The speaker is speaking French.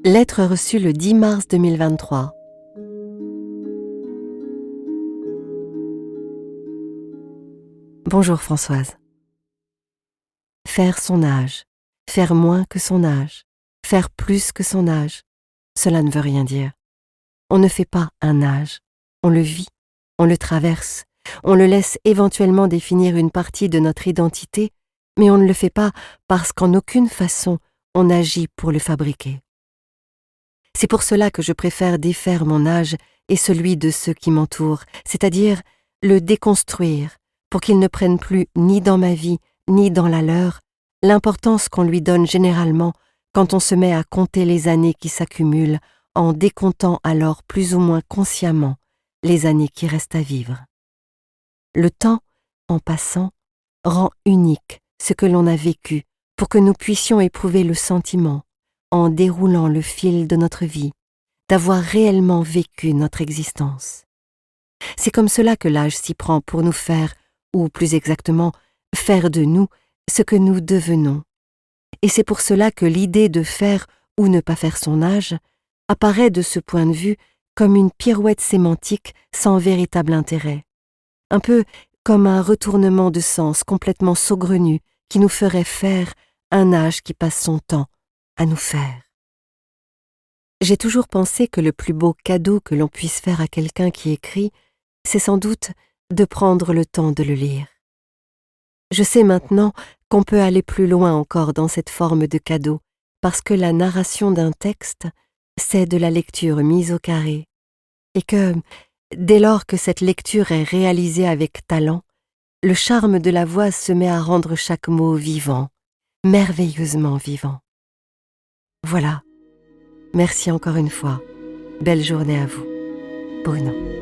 Lettre reçue le 10 mars 2023. Bonjour Françoise. Faire son âge, faire moins que son âge, faire plus que son âge, cela ne veut rien dire. On ne fait pas un âge, on le vit, on le traverse, on le laisse éventuellement définir une partie de notre identité, mais on ne le fait pas parce qu'en aucune façon on agit pour le fabriquer. C'est pour cela que je préfère défaire mon âge et celui de ceux qui m'entourent, c'est-à-dire le déconstruire pour qu'il ne prenne plus ni dans ma vie ni dans la leur l'importance qu'on lui donne généralement quand on se met à compter les années qui s'accumulent en décomptant alors plus ou moins consciemment les années qui restent à vivre. Le temps, en passant, rend unique ce que l'on a vécu pour que nous puissions éprouver le sentiment, en déroulant le fil de notre vie, d'avoir réellement vécu notre existence. C'est comme cela que l'âge s'y prend pour nous faire, ou plus exactement, faire de nous ce que nous devenons. Et c'est pour cela que l'idée de faire ou ne pas faire son âge apparaît de ce point de vue comme une pirouette sémantique sans véritable intérêt. Un peu comme un retournement de sens complètement saugrenu qui nous ferait faire un âge qui passe son temps à nous faire. J'ai toujours pensé que le plus beau cadeau que l'on puisse faire à quelqu'un qui écrit, c'est sans doute de prendre le temps de le lire. Je sais maintenant qu'on peut aller plus loin encore dans cette forme de cadeau, parce que la narration d'un texte, c'est de la lecture mise au carré, et que, dès lors que cette lecture est réalisée avec talent, le charme de la voix se met à rendre chaque mot vivant, merveilleusement vivant. Voilà. Merci encore une fois. Belle journée à vous. Bruno.